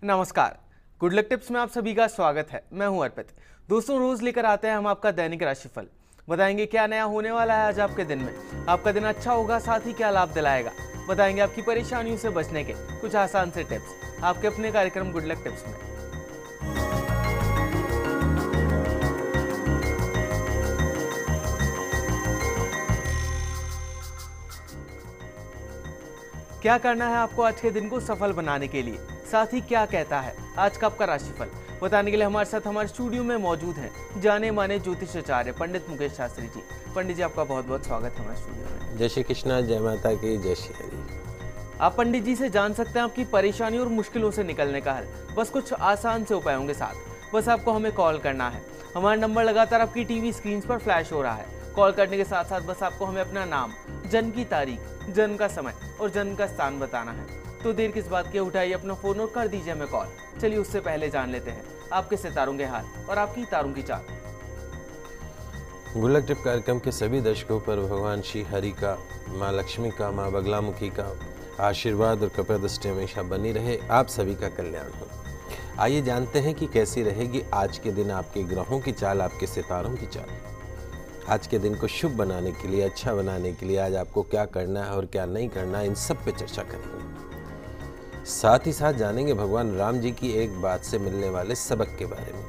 नमस्कार। Good luck tips में आप सभी का स्वागत है। मैं हूं अर्पित। दोस्तों, रोज लेकर आते हैं हम आपका दैनिक राशिफल। बताएंगे क्या नया होने वाला है आज आपके दिन में, आपका दिन अच्छा होगा, साथ ही क्या लाभ दिलाएगा। बताएंगे आपकी परेशानियों से बचने के कुछ आसान से टिप्स आपके अपने कार्यक्रम गुड लक टिप्स में। क्या करना है आपको आज के दिन को सफल बनाने के लिए, साथ ही क्या कहता है आज का आपका राशिफल, बताने के लिए हमारे साथ हमारे स्टूडियो में मौजूद हैं जाने माने ज्योतिषाचार्य पंडित मुकेश शास्त्री जी। पंडित जी, आपका बहुत बहुत स्वागत है हमारे स्टूडियो में। जय श्री कृष्णा, जय माता की, जय श्री हरि। आप पंडित जी से जान सकते हैं आपकी परेशानियों और मुश्किलों से निकलने का हल, बस कुछ आसान से उपायों के साथ। बस आपको हमें कॉल करना है। हमारा नंबर लगातार आपकी टीवी स्क्रीन पर फ्लैश हो रहा है। कॉल करने के साथ साथ बस आपको हमें अपना नाम, जन्म की तारीख, जन्म का समय और जन्म का स्थान बताना है। तो देर किस बात की, उठाइए अपना फोन और कर दीजिए हमें कॉल। चलिए उससे पहले जान लेते हैं आपके सितारों के हाल और आपकी तारों की चाल। गुड लक टिप कार्यक्रम के सभी दर्शकों पर भगवान श्री हरि का, माँ लक्ष्मी का, माँ बगलामुखी का आशीर्वाद और कृपा दृष्टि हमेशा बनी रहे। आप सभी का कल्याण हो। आइए जानते हैं कि कैसी रहेगी आज के दिन आपके ग्रहों की चाल, आपके सितारों की चाल। आज के दिन को शुभ बनाने के लिए, अच्छा बनाने के लिए आज आपको क्या करना है और क्या नहीं करना है, इन सब पे चर्चा करेंगे। साथ ही साथ जानेंगे भगवान राम जी की एक बात से मिलने वाले सबक के बारे में।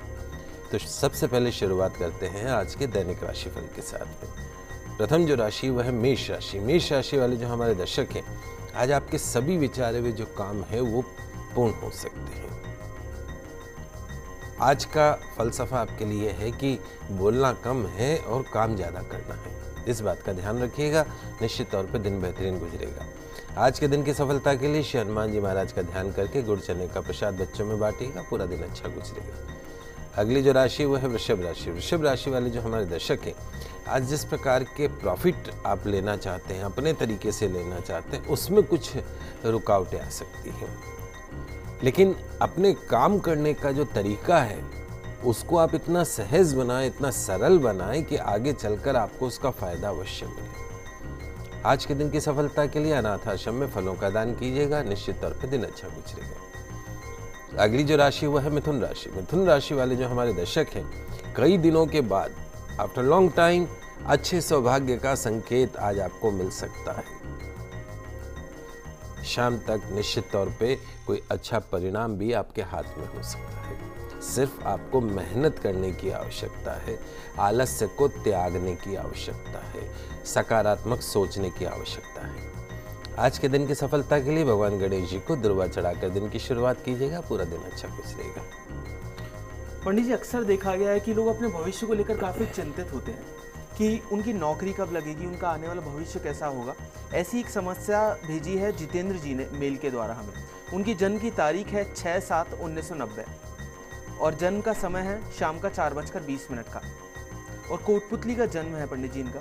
तो सबसे पहले शुरुआत करते हैं आज के दैनिक राशिफल के साथ में। प्रथम जो राशि वह है मेष राशि। मेष राशि वाले जो हमारे दर्शक हैं, आज आपके सभी विचारे हुए जो काम है वो पूर्ण हो सकते हैं। आज का फलसफा आपके लिए है कि बोलना कम है और काम ज़्यादा करना है। इस बात का ध्यान रखिएगा, निश्चित तौर पे दिन बेहतरीन गुजरेगा। आज के दिन की सफलता के लिए श्री हनुमान जी महाराज का ध्यान करके गुड़ चने का प्रसाद बच्चों में बांटिएगा, पूरा दिन अच्छा गुजरेगा। अगली जो राशि वो है वृषभ राशि। वृषभ राशि वाले जो हमारे दर्शक हैं, आज जिस प्रकार के प्रॉफिट आप लेना चाहते हैं, अपने तरीके से लेना चाहते हैं, उसमें कुछ रुकावटें आ सकती हैं। लेकिन अपने काम करने का जो तरीका है उसको आप इतना सहज बनाएं, इतना सरल बनाएं कि आगे चलकर आपको उसका फायदा अवश्य मिले। आज के दिन की सफलता के लिए अनाथ आश्रम में फलों का दान कीजिएगा, निश्चित तौर पर दिन अच्छा गुजरेगा। अगली जो राशि वो है मिथुन राशि। मिथुन राशि वाले जो हमारे दर्शक हैं, कई दिनों के बाद आफ्टर लॉन्ग टाइम अच्छे सौभाग्य का संकेत आज आपको मिल सकता है। शाम तक निश्चित तौर पे कोई अच्छा परिणाम भी आपके हाथ में हो सकता है। सिर्फ आपको मेहनत करने की आवश्यकता है, आलस्य को त्यागने की आवश्यकता है, सकारात्मक सोचने की आवश्यकता है। आज के दिन की सफलता के लिए भगवान गणेश जी को दुर्वा चढ़ाकर दिन की शुरुआत कीजिएगा, पूरा दिन अच्छा गुजरेगा। पंडित जी, अक्सर देखा गया है कि लोग अपने भविष्य को लेकर काफी चिंतित होते हैं कि उनकी नौकरी कब लगेगी, उनका आने वाला भविष्य कैसा होगा। ऐसी एक समस्या भेजी है जितेंद्र जी ने मेल के द्वारा हमें। उनकी जन्म की तारीख है 6/7/1990 और जन्म का समय है शाम का 4:20 का और कोटपुतली का जन्म है पंडित जी इनका।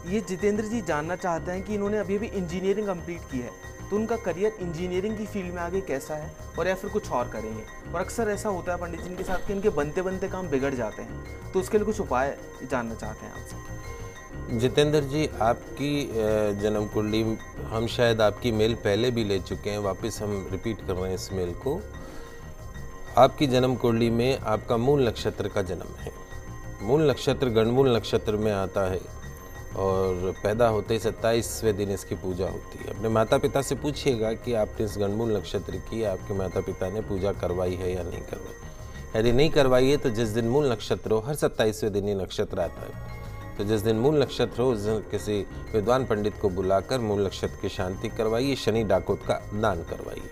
ये जितेंद्र जी जानना चाहते हैं कि इन्होंने अभी अभी इंजीनियरिंग कंप्लीट की है, तो उनका करियर इंजीनियरिंग की फील्ड में आगे कैसा है और या फिर कुछ और करेंगे। और अक्सर ऐसा होता है पंडित जी के साथ कि इनके बनते बनते काम बिगड़ जाते हैं, तो उसके लिए कुछ उपाय जानना चाहते हैं आपसे। जितेंद्र जी, आपकी जन्म कुंडली हम शायद आपकी मेल पहले भी ले चुके हैं, वापस हम रिपीट कर रहे हैं इस मेल को। आपकी जन्म कुंडली में आपका मूल नक्षत्र का जन्म है। मूल नक्षत्र गणमूल नक्षत्र में आता है और पैदा होते ही 27वें दिन इसकी पूजा होती है। अपने माता पिता से पूछिएगा कि आपने इस गणमूल नक्षत्र की आपके माता पिता ने पूजा करवाई है या नहीं करवाई। यदि नहीं करवाई है तो जिस दिन मूल नक्षत्र हो, हर 27वें दिन ये नक्षत्र आता है, तो जिस दिन मूल नक्षत्र हो उस दिन किसी विद्वान पंडित को बुलाकर मूल नक्षत्र की शांति करवाइए, शनि डाकोत का दान करवाइए।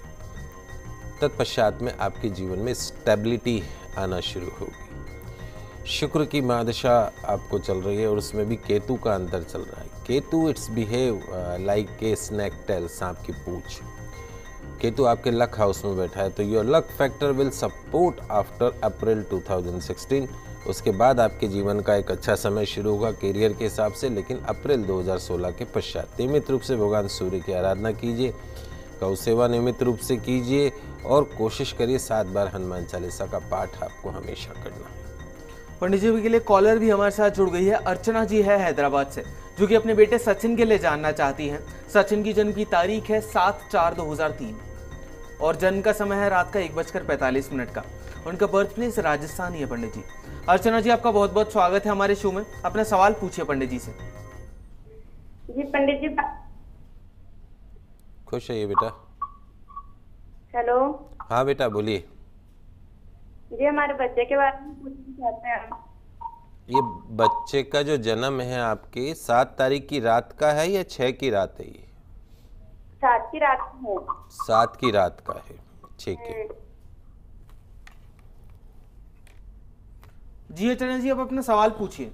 तत्पश्चात में आपके जीवन में स्टेबिलिटी आना शुरू होगी। शुक्र की महादशा आपको चल रही है और उसमें भी केतु का अंतर चल रहा है। Ketu it's behave like a snake tail, सांप की पूंछ। केतु आपके लक हाउस में बैठा है, तो your luck factor will support after अप्रैल 2016। उसके बाद आपके जीवन का एक अच्छा समय शुरू होगा करियर के हिसाब से, लेकिन अप्रैल 2016 के पश्चात नियमित रूप से भगवान सूर्य की आराधना कीजिए, गौ सेवा नियमित रूप से कीजिए और कोशिश करिए 7 बार हनुमान चालीसा का पाठ आपको हमेशा करना है। पंडित जी के लिए कॉलर भी हमारे साथ जुड़ गई है। अर्चना जी है हैदराबाद से, जो कि अपने बेटे सचिन के लिए जानना चाहती हैं। सचिन की जन्म की तारीख है 7/4/2003 और जन्म का समय है रात का 1:45 का। उनका बर्थ प्लेस राजस्थान ही है पंडित जी। अर्चना जी, आपका बहुत बहुत स्वागत है हमारे शो में। अपना सवाल पूछिए पंडित जी से। जी पंडित जी। खुश रहिए बेटा। हेलो। हाँ बेटा बोलिए। जी हमारे बच्चे के बारे में पूछना चाहते हैं। ये बच्चे का जो जन्म है आपके 7 तारीख की रात का है या 6 की रात है? ये 7 की रात है। 7 की रात का है, ठीक है। जी अर्चना जी, आप अपना सवाल पूछिए।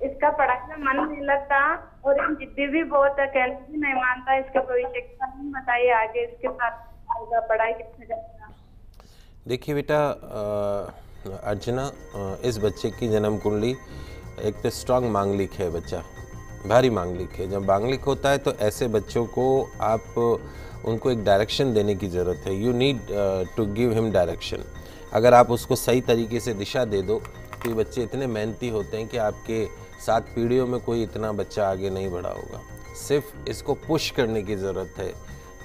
इसका पढ़ाई में मन नहीं लगता और ये जिद्दी भी बहुत है, कहने भी नहीं मानता। इसके भविष्य के बारे में बताइए, आगे इसके साथ आएगा, पढ़ाई कैसे करेगा? देखिए बेटा अर्चना, इस बच्चे की जन्म कुंडली एक तो स्ट्रांग मांगलिक है, बच्चा भारी मांगलिक है। जब मांगलिक होता है तो ऐसे बच्चों को आप उनको एक डायरेक्शन देने की ज़रूरत है। You need to give him direction. अगर आप उसको सही तरीके से दिशा दे दो तो ये बच्चे इतने मेहनती होते हैं कि आपके 7 पीढ़ियों में कोई इतना बच्चा आगे नहीं बढ़ा होगा। सिर्फ इसको पुश करने की ज़रूरत है,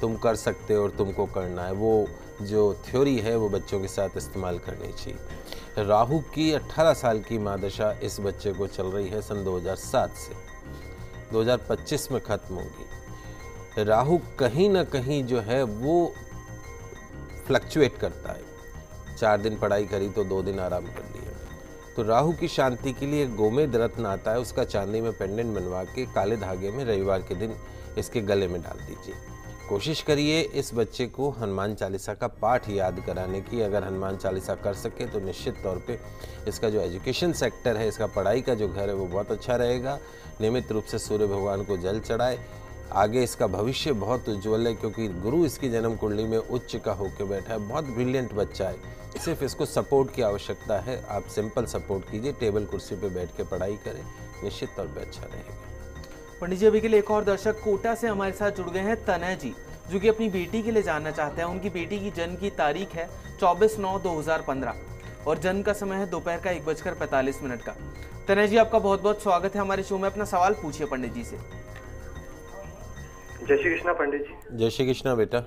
तुम कर सकते हो और तुमको करना है। वो जो थ्योरी है वो बच्चों के साथ इस्तेमाल करनी चाहिए। राहु की 18 साल की महादशा इस बच्चे को चल रही है सन 2007 से 2025 में ख़त्म होगी। राहु कहीं ना कहीं जो है वो फ्लक्चुएट करता है। 4 दिन पढ़ाई करी तो 2 दिन आराम कर लिया। तो राहु की शांति के लिए गोमेद रत्न आता है, उसका चांदी में पेंडेंट बनवा के काले धागे में रविवार के दिन इसके गले में डाल दीजिए। कोशिश करिए इस बच्चे को हनुमान चालीसा का पाठ याद कराने की। अगर हनुमान चालीसा कर सके तो निश्चित तौर पे इसका जो एजुकेशन सेक्टर है, इसका पढ़ाई का जो घर है वो बहुत अच्छा रहेगा। नियमित रूप से सूर्य भगवान को जल चढ़ाए। आगे इसका भविष्य बहुत उज्ज्वल है क्योंकि गुरु इसकी जन्म कुंडली में उच्च का होकर बैठा है। बहुत ब्रिलियंट बच्चा है, सिर्फ इसको सपोर्ट की आवश्यकता है। आप सिंपल सपोर्ट कीजिए, टेबल कुर्सी पे बैठ के पढ़ाई करें, निश्चित तौर पे अच्छा रहेगा। पंडित जी, अभी के लिए एक और दर्शक कोटा से हमारे साथ जुड़ गए हैं, तनय जी, जो कि अपनी बेटी के लिए जानना चाहते हैं। उनकी बेटी की जन्म की तारीख है 24/9/2015 और जन्म का समय है दोपहर का 1:45 का। तनय जी, आपका बहुत बहुत स्वागत है हमारे शो में। अपना सवाल पूछिए पंडित जी से। जय श्री कृष्णा पंडित जी। जय श्री कृष्णा बेटा।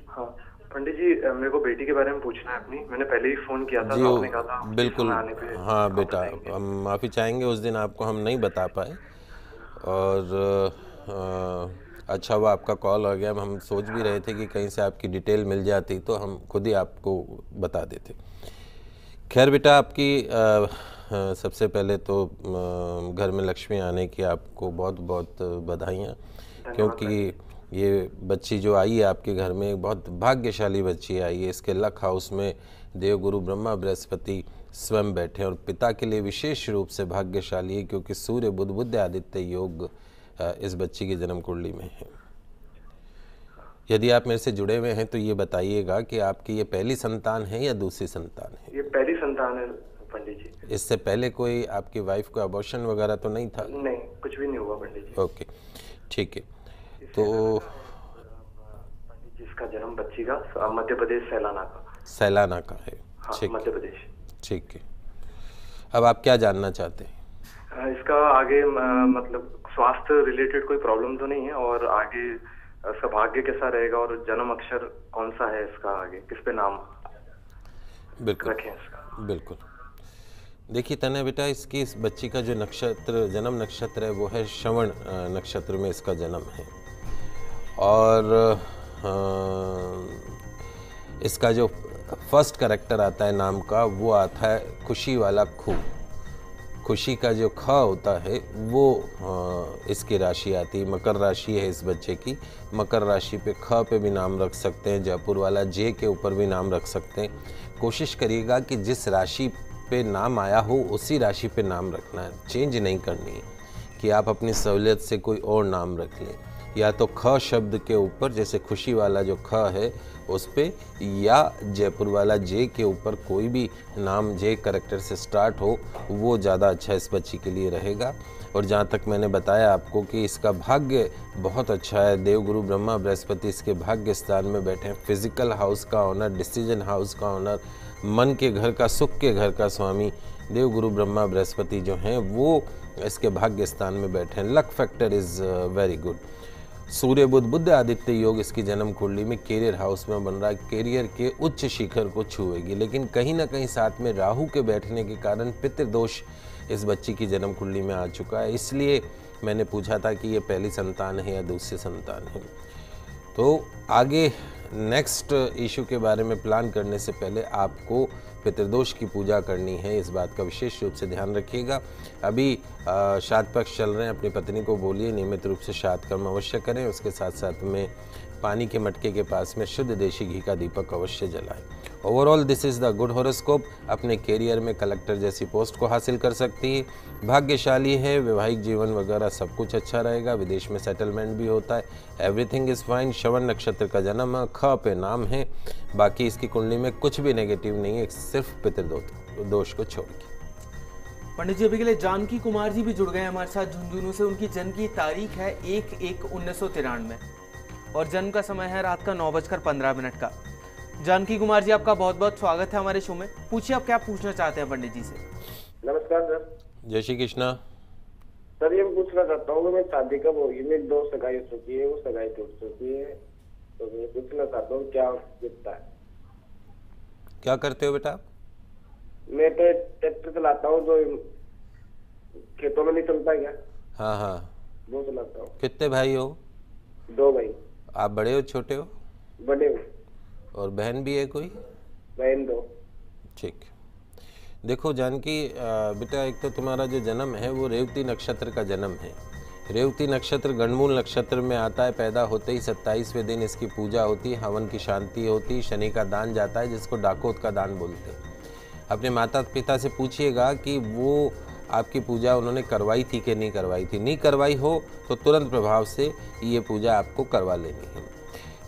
हाँ पंडित जी, मेरे को बेटी के बारे में पूछना है अपनी। मैंने पहले ही फोन किया था तो आपने कहा था बिल्कुल। आने पे हाँ बेटा, हम माफ़ी चाहेंगे, उस दिन आपको हम नहीं बता पाए और अच्छा हुआ आपका कॉल आ गया। हम सोच भी रहे थे कि कहीं से आपकी डिटेल मिल जाती तो हम खुद ही आपको बता देते। खैर बेटा, आपकी सबसे पहले तो घर में लक्ष्मी आने की आपको बहुत बहुत बधाइयाँ, क्योंकि ये बच्ची जो आई है आपके घर में एक बहुत भाग्यशाली बच्ची आई है। इसके लक हाउस में देवगुरु ब्रह्मा बृहस्पति स्वयं बैठे और पिता के लिए विशेष रूप से भाग्यशाली है क्योंकि सूर्य बुध बुध आदित्य योग इस बच्ची की जन्म कुंडली में है। यदि आप मेरे से जुड़े हुए हैं तो ये बताइएगा कि आपकी ये पहली संतान है या दूसरी संतान है? ये पहली संतान है पंडित जी। इससे पहले कोई आपकी वाइफ को अबॉर्शन वगैरह तो नहीं था? नहीं, कुछ भी नहीं हुआ पंडित जी। ओके, ठीक है। तो पंडित जी, इसका जन्म बच्ची का मध्य प्रदेश सैलाना का है। हाँ, मध्य प्रदेश। ठीक है। अब आप क्या जानना चाहते हैं? इसका आगे मतलब स्वास्थ्य रिलेटेड कोई प्रॉब्लम तो नहीं है और आगे इसका भाग्य कैसा रहेगा और जन्म अक्षर कौन सा है इसका, आगे किस पे नाम बिल्कुल रखें इसका? बिल्कुल। देखिए तन्या बेटा, इसकी इस बच्ची का जो नक्षत्र, जन्म नक्षत्र है वो है श्रवण नक्षत्र में इसका जन्म है और इसका जो फर्स्ट कैरेक्टर आता है नाम का वो आता है खुशी वाला खू। खुशी का जो ख होता है वो इसकी राशि आती है। मकर राशि है इस बच्चे की। मकर राशि पे ख पे भी नाम रख सकते हैं, जयपुर वाला जे के ऊपर भी नाम रख सकते हैं। कोशिश करिएगा कि जिस राशि पे नाम आया हो उसी राशि पे नाम रखना है, चेंज नहीं करनी है कि आप अपनी सहूलियत से कोई और नाम रख लें। या तो ख शब्द के ऊपर, जैसे खुशी वाला जो ख है उस पे, या जयपुर वाला जे के ऊपर कोई भी नाम जे कैरेक्टर से स्टार्ट हो, वो ज़्यादा अच्छा इस बच्ची के लिए रहेगा। और जहाँ तक मैंने बताया आपको कि इसका भाग्य बहुत अच्छा है, देवगुरु ब्रह्मा बृहस्पति इसके भाग्य स्थान में बैठे हैं। फिजिकल हाउस का ऑनर, डिसीजन हाउस का ऑनर, मन के घर का, सुख के घर का स्वामी देवगुरु ब्रह्मा बृहस्पति जो हैं वो इसके भाग्य स्थान में बैठे हैं। Luck factor is very good. सूर्य बुध बुध आदित्य योग इसकी जन्म कुंडली में कैरियर हाउस में बन रहा है, कैरियर के उच्च शिखर को छुएगी। लेकिन कहीं ना कहीं साथ में राहु के बैठने के कारण पितृदोष इस बच्ची की जन्म कुंडली में आ चुका है। इसलिए मैंने पूछा था कि ये पहली संतान है या दूसरी संतान है। तो आगे नेक्स्ट इशू के बारे में प्लान करने से पहले आपको पितृदोष की पूजा करनी है, इस बात का विशेष रूप से ध्यान रखिएगा। अभी श्राद्ध पक्ष चल रहे हैं, अपनी पत्नी को बोलिए नियमित रूप से श्राद्ध कर्म अवश्य करें। उसके साथ साथ में पानी के मटके के पास में शुद्ध देशी घी का दीपक अवश्य जलाएं। Overall this is the good horoscope. अपने कैरियर में कलेक्टर जैसी पोस्ट को हासिल कर सकती है, भाग्यशाली है, वैवाहिक जीवन वगैरह सब कुछ अच्छा रहेगा, विदेश में सेटलमेंट भी होता है, एवरीथिंग इज़ फाइन। श्रवण नक्षत्र का जन्म है, ख पे नाम है। बाकी इसकी कुंडली में कुछ भी नेगेटिव नहीं है, सिर्फ पितृदोष को छोड़ के। पंडित जी अभी के लिए जानकी कुमार जी भी जुड़ गए हमारे साथ झुंझुनू से। उनकी जन्म की तारीख है 1/1/1993 और जन्म का समय है रात का 9:15 का। जानकी कुमार जी आपका बहुत बहुत स्वागत है हमारे शो में। पूछिए आप क्या पूछना चाहते हैं पंडित जी से। नमस्कार सर। जय श्री कृष्णा। सर ये पूछना चाहता हूँ मैं शादी कब होगी, मेरी 2 सगाई हो चुकी है, वो सगाई टूट चुकी है, तो मैं पूछना चाहता हूँ क्या दिखता है। क्या करते हो बेटा? मैं तो ट्रैक्टर चलाता हूँ जो खेतों में नहीं चलता क्या, हाँ हाँ, वो चलाता हूँ। कितने भाई हो? 2 भाई। आप बड़े हो छोटे हो? बड़े हो। और बहन भी है कोई? बहन 2। ठीक। देखो जानकी बेटा, एक तो तुम्हारा जो जन्म है वो रेवती नक्षत्र का जन्म है। रेवती नक्षत्र गणमूल नक्षत्र में आता है। पैदा होते ही 27वें दिन इसकी पूजा होती है, हवन की शांति होती है, शनि का दान जाता है जिसको डाकोत का दान बोलते हैं। अपने माता पिता से पूछिएगा कि वो आपकी पूजा उन्होंने करवाई थी कि नहीं करवाई थी। नहीं करवाई हो तो तुरंत प्रभाव से ये पूजा आपको करवा लेनी है।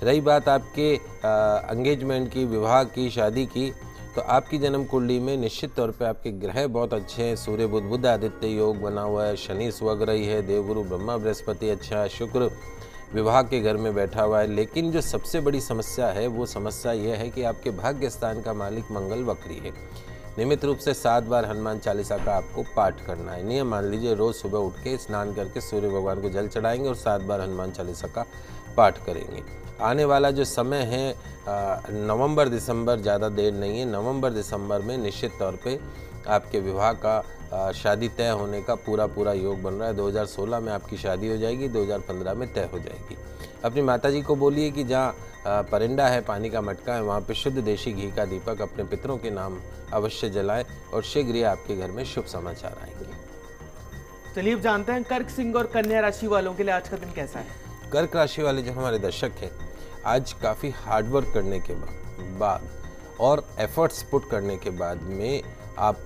रही बात आपके एंगेजमेंट की, विवाह की, शादी की, तो आपकी जन्म कुंडली में निश्चित तौर पे आपके ग्रह बहुत अच्छे हैं। सूर्य बुध बुध आदित्य योग बना हुआ है, शनि स्वग्रही है, देवगुरु ब्रह्मा बृहस्पति अच्छा है, शुक्र विवाह के घर में बैठा हुआ है। लेकिन जो सबसे बड़ी समस्या है वो समस्या यह है कि आपके भाग्य स्थान का मालिक मंगल वक्री है। नियमित रूप से 7 बार हनुमान चालीसा का आपको पाठ करना है। नियम मान लीजिए, रोज़ सुबह उठ के स्नान करके सूर्य भगवान को जल चढ़ाएंगे और 7 बार हनुमान चालीसा का पाठ करेंगे। आने वाला जो समय है नवंबर दिसंबर, ज़्यादा देर नहीं है, नवंबर दिसंबर में निश्चित तौर पे आपके विवाह का शादी तय होने का पूरा योग बन रहा है। 2016 में आपकी शादी हो जाएगी, 2015 में तय हो जाएगी। अपनी माताजी को बोलिए कि जहाँ परिंदा है, पानी का मटका है, वहाँ पे शुद्ध देशी घी का दीपक अपने पितरों के नाम अवश्य जलाएं और शीघ्र ही आपके घर में शुभ समाचार आएंगे। चलिए अब जानते हैं कर्क सिंह और कन्या राशि वालों के लिए आज का दिन कैसा है। कर्क राशि वाले जो हमारे दर्शक हैं, आज काफ़ी हार्डवर्क करने के बाद और एफर्ट्स पुट करने के बाद में आप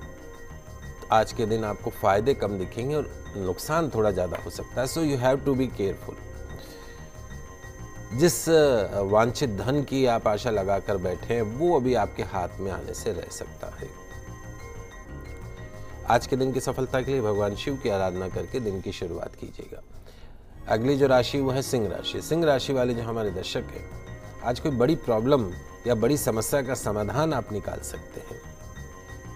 आज के दिन आपको फ़ायदे कम दिखेंगे और नुकसान थोड़ा ज़्यादा हो सकता है। So you have to be careful. जिस वांछित धन की आप आशा लगाकर बैठे हैं वो अभी आपके हाथ में आने से रह सकता है। आज के दिन की सफलता के लिए भगवान शिव की आराधना करके दिन की शुरुआत कीजिएगा। अगली जो राशि वो है सिंह राशि। सिंह राशि वाले जो हमारे दर्शक हैं, आज कोई बड़ी प्रॉब्लम या बड़ी समस्या का समाधान आप निकाल सकते हैं।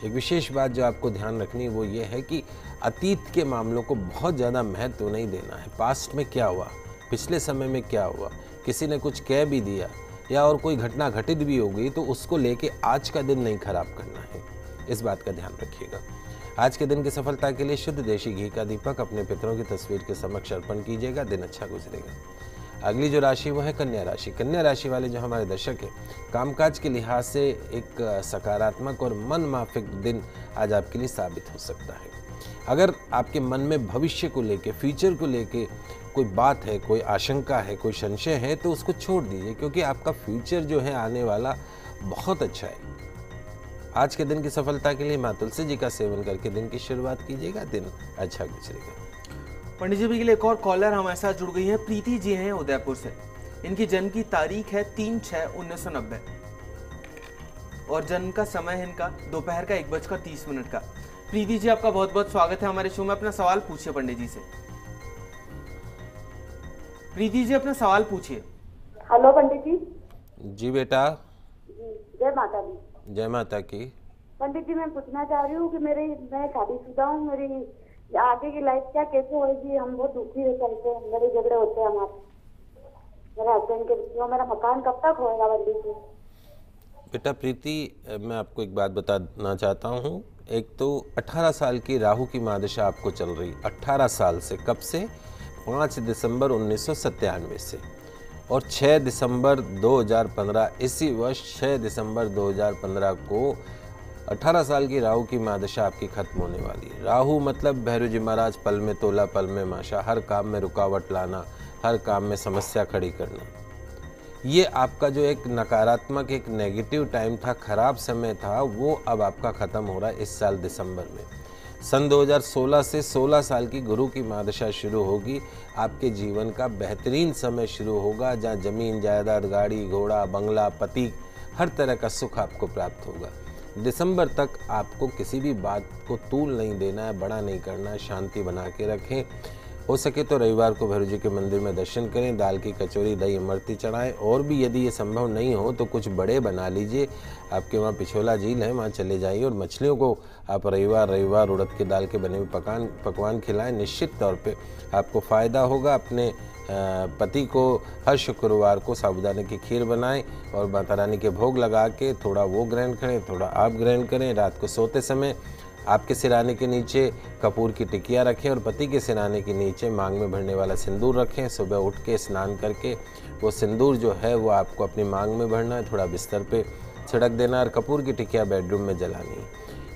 एक विशेष बात जो आपको ध्यान रखनी है वो ये है कि अतीत के मामलों को बहुत ज़्यादा महत्व नहीं देना है। पास्ट में क्या हुआ, पिछले समय में क्या हुआ, किसी ने कुछ कह भी दिया या और कोई घटना घटित भी हो गई तो उसको लेके आज का दिन नहीं खराब करना है। इस बात का ध्यान रखिएगा। आज के दिन की सफलता के लिए शुद्ध देशी घी का दीपक अपने पितरों की तस्वीर के समक्ष अर्पण कीजिएगा, दिन अच्छा गुजरेगा। अगली जो राशि वो है कन्या राशि। कन्या राशि वाले जो हमारे दर्शक हैं, कामकाज के लिहाज से एक सकारात्मक और मन माफिक दिन आज आपके लिए साबित हो सकता है। अगर आपके मन में भविष्य को लेके, फ्यूचर को लेके कोई बात है, कोई आशंका है, कोई संशय है तो उसको छोड़ दीजिए, क्योंकि आपका फ्यूचर जो है आने वाला बहुत अच्छा है। आज के दिन की सफलता के लिए मां तुलसी जी का सेवन करके दिन की शुरुआत कीजिएगा, दिन अच्छा गुजरेगा। पंडित जी के लिए एक और कॉलर हमारे साथ जुड़ गई है। प्रीति जी हैं उदयपुर से। इनकी जन्म की तारीख है 3/6/1990 और जन्म का समय है इनका दोपहर का 1:30 का। प्रीति जी आपका बहुत बहुत स्वागत है हमारे शो में। अपना सवाल पूछिए पंडित जी से। प्रीति जी अपना सवाल पूछिए। हेलो पंडित जी। जी बेटा। जय माता दी। जय माता की। पंडित जी मैं पूछना चाह रही हूँ कि मैं शादीशुदा हूँ, मेरी आगे की लाइफ क्या कैसे होगी। हम बहुत दुखी हो चलते हैं, मेरे झगड़े होते हैं हमारे। मेरे हस्बैंड के जो मेरा मकान कब तक होएगा पंडित जी? बेटा प्रीति, मैं आपको एक बात बताना चाहता हूँ। एक तो 18 साल की राहु की महादशा आपको चल रही, 18 साल से, कब से? 5 दिसंबर 1997 से, और 6 दिसंबर 2015, इसी वर्ष 6 दिसंबर 2015 को 18 साल की राहु की महादशा आपकी खत्म होने वाली है। राहु मतलब भैरव जी महाराज, पल में तोला पल में माशा, हर काम में रुकावट लाना, हर काम में समस्या खड़ी करना। ये आपका जो एक नकारात्मक, एक नेगेटिव टाइम था, खराब समय था, वो अब आपका ख़त्म हो रहा है इस साल दिसंबर में। सन 2016 से 16 साल की गुरु की महादशा शुरू होगी। आपके जीवन का बेहतरीन समय शुरू होगा, जहाँ ज़मीन जायदाद, गाड़ी घोड़ा, बंगला, पति, हर तरह का सुख आपको प्राप्त होगा। दिसंबर तक आपको किसी भी बात को तूल नहीं देना है, बड़ा नहीं करना है, शांति बना के रखें। हो सके तो रविवार को भैरव जी के मंदिर में दर्शन करें, दाल की कचौरी, दही इमरती चढ़ाएं, और भी यदि ये संभव नहीं हो तो कुछ बड़े बना लीजिए। आपके वहाँ पिछोला झील है, वहाँ चले जाइए और मछलियों को आप रविवार उड़द की दाल के बने हुए पकवान खिलाएं। निश्चित तौर पे आपको फ़ायदा होगा। अपने पति को हर शुक्रवार को साबूदाने की खीर बनाएं और माता रानी के भोग लगा के थोड़ा वो ग्रहण करें, थोड़ा आप ग्रहण करें। रात को सोते समय आपके सिराने के नीचे कपूर की टिकिया रखें और पति के सिराने के नीचे मांग में भरने वाला सिंदूर रखें। सुबह उठ के स्नान करके वो सिंदूर जो है वो आपको अपनी मांग में भरना है, थोड़ा बिस्तर पे छिड़क देना और कपूर की टिकिया बेडरूम में जलानी है।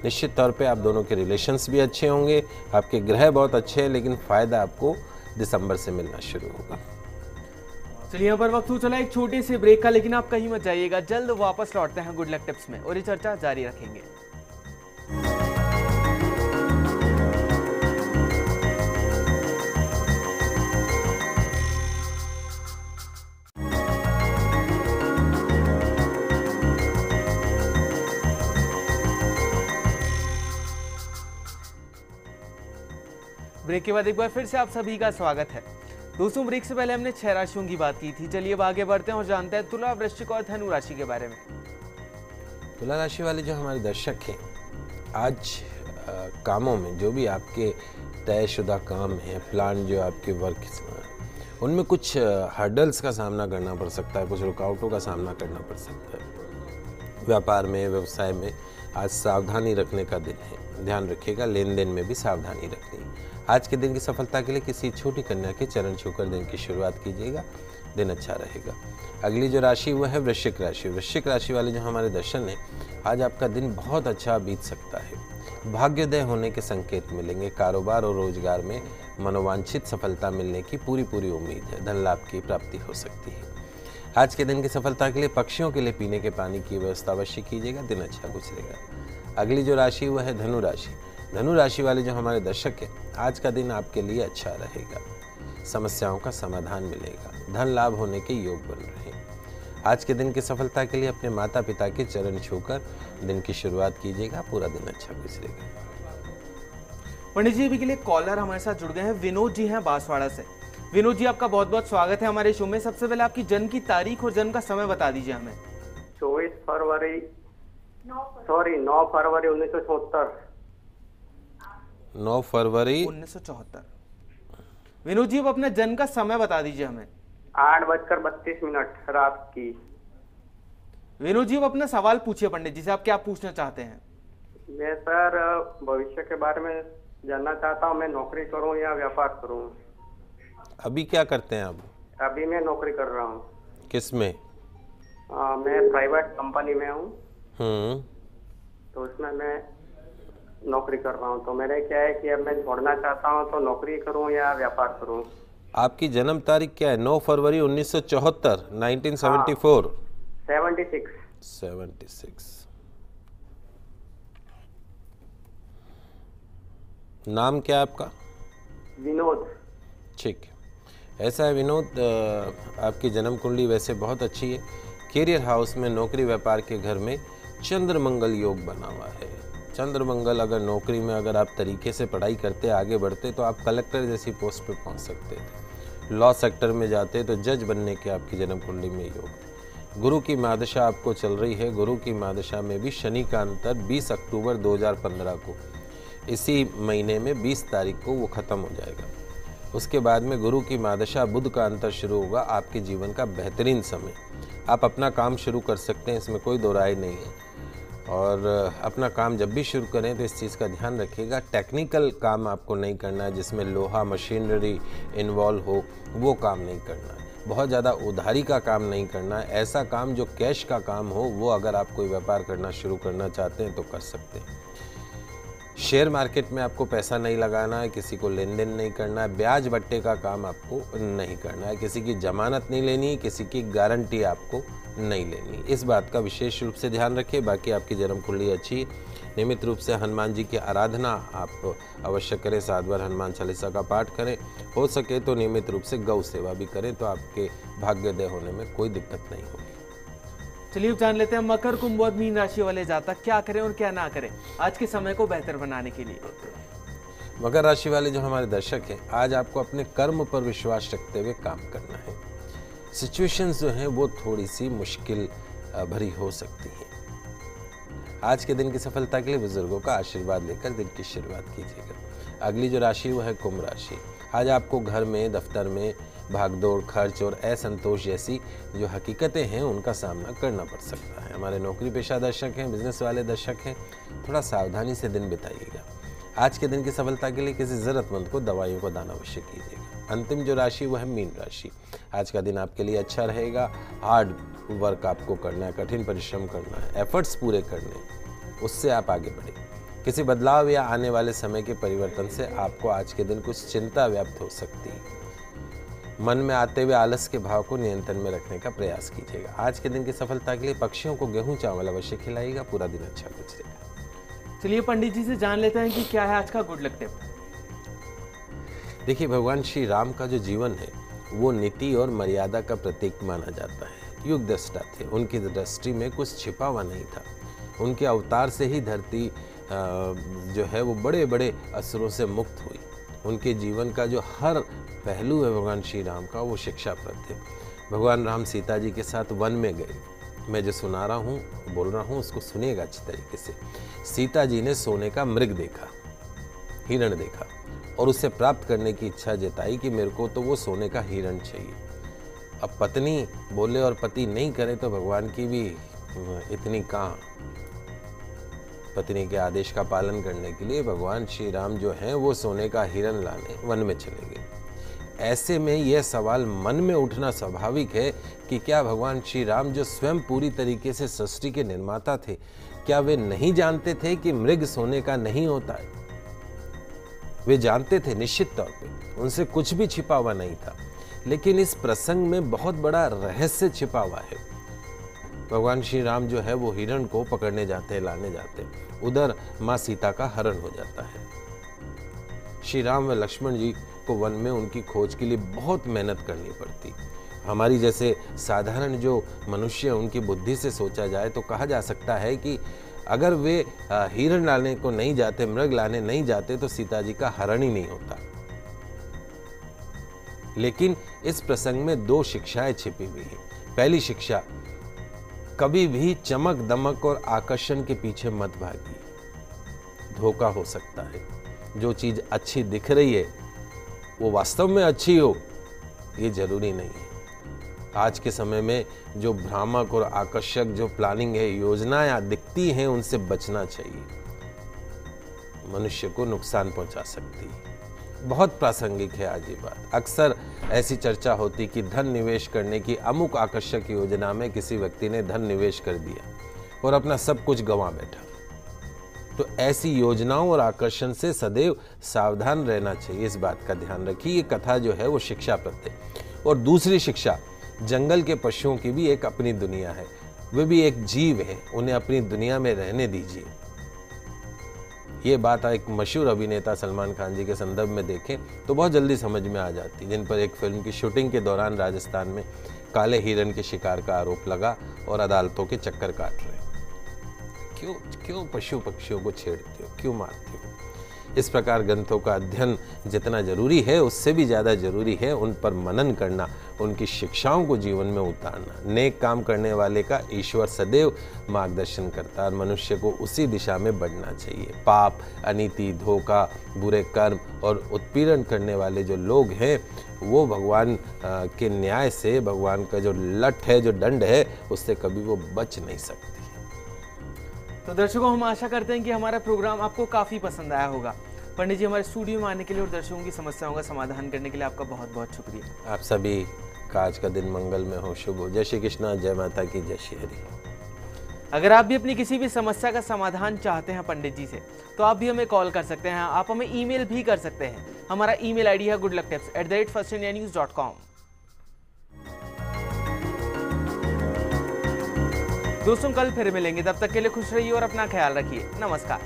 निश्चित तौर पे आप दोनों के रिलेशंस भी अच्छे होंगे, आपके ग्रह बहुत अच्छे हैं, लेकिन फ़ायदा आपको दिसंबर से मिलना शुरू होगा। चलिए, यहाँ पर वक्त हो चला एक छोटे से ब्रेक का, लेकिन आप कहीं मत जाइएगा, जल्द वापस लौटते हैं गुड लक टिप्स में और ये चर्चा जारी रखेंगे। ब्रेक के बाद एक बार फिर से आप सभी का स्वागत है। दोस्तों, ब्रेक से पहले हमने 6 राशियों की बात की थी। चलिए अब आगे बढ़ते हैं और जानते हैं तुला, वृश्चिक और धनु राशि के बारे में। तुला राशि वाले जो हमारे दर्शक हैं, आज कामों में जो भी आपके तयशुदा काम है, प्लान जो आपके वर्क, उनमें कुछ हर्डल्स का सामना करना पड़ सकता है, कुछ रुकावटों का सामना करना पड़ सकता है। व्यापार में, व्यवसाय में आज सावधानी रखने का दिन है, ध्यान रखिएगा। लेन देन में भी सावधानी रखनी है। आज के दिन की सफलता के लिए किसी छोटी कन्या के चरण छूकर दिन की शुरुआत कीजिएगा, दिन अच्छा रहेगा। अगली जो राशि वो है वृश्चिक राशि। वृश्चिक राशि वाले जो हमारे दर्शन हैं, आज आपका दिन बहुत अच्छा बीत सकता है। भाग्योदय होने के संकेत मिलेंगे। कारोबार और रोजगार में मनोवांछित सफलता मिलने की पूरी उम्मीद है। धन लाभ की प्राप्ति हो सकती है। आज के दिन की सफलता के लिए पक्षियों के लिए पीने के पानी की व्यवस्था अवश्य कीजिएगा, दिन अच्छा गुजरेगा। अगली जो राशि वो है धनु राशि। धनु राशि वाले जो हमारे दर्शक हैं, आज का दिन आपके लिए अच्छा रहेगा। समस्याओं का समाधान मिलेगा, धन लाभ होने के योग बन रहे हैं। आज के दिन की सफलता के लिए अपने माता पिता के चरण छूकर दिन की शुरुआत कीजिएगा, पूरा दिन अच्छा गुजरेगा। पंडित जी, अभी के लिए कॉलर हमारे साथ जुड़ गए हैं। विनोद जी हैं बांसवाड़ा से। विनोद जी, आपका बहुत बहुत स्वागत है हमारे शो में। सबसे पहले आपकी जन्म की तारीख और जन्म का समय बता दीजिए हमें। 9 फरवरी 1974। 9 फरवरी 1974। विनोद जी, अब अपना जन्म का समय बता दीजिए हमें। 8:32 रात की। विनोद जी, अब अपना सवाल पूछिए पंडित जी से, आप क्या पूछना चाहते हैं? मैं सर भविष्य के बारे में जानना चाहता हूँ। मैं नौकरी करूँ या व्यापार करूँ? अभी क्या करते हैं आप? अभी मैं नौकरी कर रहा हूँ। किस में? मैं प्राइवेट कंपनी में हूँ, तो उसमें मैं नौकरी कर रहा हूँ। तो मेरे क्या है कि अब मैं छोड़ना चाहता हूँ, तो नौकरी करूँ या व्यापार करूँ? आपकी जन्म तारीख क्या है? 9 फरवरी 1974, 1974। 76। नाम क्या है आपका? विनोद। ठीक है, ऐसा है विनोद, आपकी जन्म कुंडली वैसे बहुत अच्छी है। कैरियर हाउस में, नौकरी व्यापार के घर में चंद्रमंगल योग बना हुआ है। चंद्रमंगल, अगर नौकरी में अगर आप तरीके से पढ़ाई करते, आगे बढ़ते, तो आप कलेक्टर जैसी पोस्ट पे पहुंच सकते थे। लॉ सेक्टर में जाते तो जज बनने के आपकी जन्म कुंडली में योग है। गुरु की महादशा आपको चल रही है। गुरु की महादशा में भी शनि का अंतर 20 अक्टूबर 2015 को, इसी महीने में 20 तारीख को वो ख़त्म हो जाएगा। उसके बाद में गुरु की महादशा बुध का अंतर शुरू होगा, आपके जीवन का बेहतरीन समय। आप अपना काम शुरू कर सकते हैं, इसमें कोई दो राय नहीं है। और अपना काम जब भी शुरू करें तो इस चीज़ का ध्यान रखिएगा, टेक्निकल काम आपको नहीं करना है, जिसमें लोहा मशीनरी इन्वॉल्व हो, वो काम नहीं करना है। बहुत ज़्यादा उधारी का काम नहीं करना है। ऐसा काम जो कैश का काम हो, वो अगर आप कोई व्यापार करना शुरू करना चाहते हैं तो कर सकते हैं। शेयर मार्केट में आपको पैसा नहीं लगाना है, किसी को लेन देन नहीं करना है, ब्याज बट्टे का काम आपको नहीं करना है, किसी की जमानत नहीं लेनी, किसी की गारंटी आपको नहीं लेनी। इस बात का विशेष रूप से ध्यान रखिए। बाकी आपकी जन्म कुंडली अच्छी, नियमित रूप से हनुमान जी की आराधना आप अवश्य करें, 7 बार हनुमान चालीसा का पाठ करें, हो सके तो नियमित रूप से गौ सेवा भी करें, तो आपके भाग्योदय होने में कोई दिक्कत नहीं होगी। चलिए जान लेते हैं मकर, कुंभ और मीन राशि वाले जातक क्या करें और क्या ना करें आज के समय को बेहतर बनाने के लिए। मकर राशि वाले जो हमारे दर्शक हैं, आज आपको अपने कर्म पर विश्वास रखते हुए काम करना है। सिचुएशंस जो हैं वो थोड़ी सी मुश्किल भरी हो सकती हैं। आज के दिन की सफलता के लिए बुजुर्गों का आशीर्वाद लेकर दिन की शुरुआत कीजिएगा। अगली जो राशि वो है कुंभ राशि। आज आपको घर में, दफ्तर में भागदौड़, खर्च और असंतोष जैसी जो हकीकतें हैं उनका सामना करना पड़ सकता है। हमारे नौकरी पेशा दर्शक हैं, बिजनेस वाले दर्शक हैं, थोड़ा सावधानी से दिन बिताइएगा। आज के दिन की सफलता के लिए किसी ज़रूरतमंद को दवाइयों का दान अवश्य कीजिएगा। अंतिम जो राशि वो है मीन राशि। आज का दिन आपके लिए अच्छा रहेगा। हार्ड वर्क आपको करना है, कठिन परिश्रम करना है, एफर्ट्स पूरे करने हैं, उससे आप आगे बढ़ें। किसी बदलाव या आने वाले समय के परिवर्तन से आपको आज के दिन कुछ चिंता व्याप्त हो सकती है। मन में आते हुए आलस के भाव को नियंत्रण में रखने का प्रयास कीजिएगा। आज के दिन की सफलता के लिए पक्षियों को गेहूं चावल अवश्य खिलाइएगा, पूरा दिन अच्छा गुजरेगा। चलिए पंडित जी से जान लेते हैं कि क्या है आज का गुड लक टिप। देखिए, भगवान श्री राम का जो जीवन है वो नीति और मर्यादा का प्रतीक माना जाता है। युग दृष्टा थे, उनकी दृष्टि में कुछ छिपा हुआ नहीं था। उनके अवतार से ही धरती जो है वो बड़े बड़े असुरों से मुक्त हुई। उनके जीवन का जो हर पहलू है भगवान श्री राम का, वो शिक्षाप्रद थे। भगवान राम सीता जी के साथ वन में गए। मैं जो सुना रहा हूँ, बोल रहा हूँ, उसको सुनिएगा अच्छी तरीके से। सीता जी ने सोने का मृग देखा, हिरण देखा, और उसे प्राप्त करने की इच्छा जताई कि मेरे को तो वो सोने का हिरण चाहिए। अब पत्नी बोले और पति नहीं करे तो भगवान की भी इतनी कहाँ। पत्नी के आदेश का पालन करने के लिए भगवान श्री राम जो हैं वो सोने का हिरण लाने वन में चले गए। ऐसे में यह सवाल मन में उठना स्वाभाविक है कि क्या भगवान श्री राम जो स्वयं पूरी तरीके से सृष्टि के निर्माता थे, क्या वे नहीं जानते थे कि मृग सोने का नहीं होता है? वे जानते थे निश्चित तौर पे, उनसे कुछ भी छिपा हुआ नहीं था। लेकिन इस प्रसंग में बहुत बड़ा रहस्य छिपा हुआ है। भगवान श्री राम जो है वो हिरण को पकड़ने जाते हैं, लाने जाते हैं, उधर माँ सीता का हरण हो जाता है। श्री राम व लक्ष्मण जी को वन में उनकी खोज के लिए बहुत मेहनत करनी पड़ती। हमारी जैसे साधारण जो मनुष्य, उनकी बुद्धि से सोचा जाए तो कहा जा सकता है कि अगर वे हिरण लाने को नहीं जाते, मृग लाने नहीं जाते, तो सीता जी का हरण ही नहीं होता। लेकिन इस प्रसंग में 2 शिक्षाएं छिपी हुई हैं। पहली शिक्षा, कभी भी चमक दमक और आकर्षण के पीछे मत भागिए, धोखा हो सकता है। जो चीज अच्छी दिख रही है वो वास्तव में अच्छी हो, ये जरूरी नहीं है। आज के समय में जो भ्रामक और आकर्षक जो प्लानिंग है, योजनाएं दिखती हैं, उनसे बचना चाहिए। मनुष्य को नुकसान पहुंचा सकती है। बहुत प्रासंगिक है आज ये बात। अक्सर ऐसी चर्चा होती कि धन निवेश करने की अमुक आकर्षक योजना में किसी व्यक्ति ने धन निवेश कर दिया और अपना सब कुछ गंवा बैठा। तो ऐसी योजनाओं और आकर्षण से सदैव सावधान रहना चाहिए, इस बात का ध्यान रखिए। ये कथा जो है वो शिक्षाप्रद है। और दूसरी शिक्षा, जंगल के पशुओं की भी एक अपनी दुनिया है, वे भी एक जीव है, उन्हें अपनी दुनिया में रहने दीजिए। ये बात एक मशहूर अभिनेता सलमान खान जी के संदर्भ में देखें तो बहुत जल्दी समझ में आ जाती, जिन पर एक फिल्म की शूटिंग के दौरान राजस्थान में काले हिरण के शिकार का आरोप लगा और अदालतों के चक्कर काट रहे। क्यों पशु पक्षियों को छेड़ते हो, क्यों मारते हो? इस प्रकार ग्रंथों का अध्ययन जितना जरूरी है उससे भी ज़्यादा जरूरी है उन पर मनन करना, उनकी शिक्षाओं को जीवन में उतारना। नेक काम करने वाले का ईश्वर सदैव मार्गदर्शन करता है और मनुष्य को उसी दिशा में बढ़ना चाहिए। पाप, अनीति, धोखा, बुरे कर्म और उत्पीड़न करने वाले जो लोग हैं वो भगवान के न्याय से, भगवान का जो लठ है, जो दंड है, उससे कभी वो बच नहीं सकते। तो दर्शकों, हम आशा करते हैं कि हमारा प्रोग्राम आपको काफ़ी पसंद आया होगा। पंडित जी, हमारे स्टूडियो में आने के लिए और दर्शकों की समस्याओं का समाधान करने के लिए आपका बहुत बहुत शुक्रिया। आप सभी का आज का दिन मंगलमय हो, शुभ हो। जय श्री कृष्णा, जय माता की, जय श्री हरि। अगर आप भी अपनी किसी भी समस्या का समाधान चाहते हैं पंडित जी से, तो आप भी हमें कॉल कर सकते हैं। आप हमें ईमेल भी कर सकते हैं। हमारा ईमेल आईडी है goodlucktips@firstindianews.com। दोस्तों, कल फिर मिलेंगे, तब तक के लिए खुश रहिए और अपना ख्याल रखिए। नमस्कार।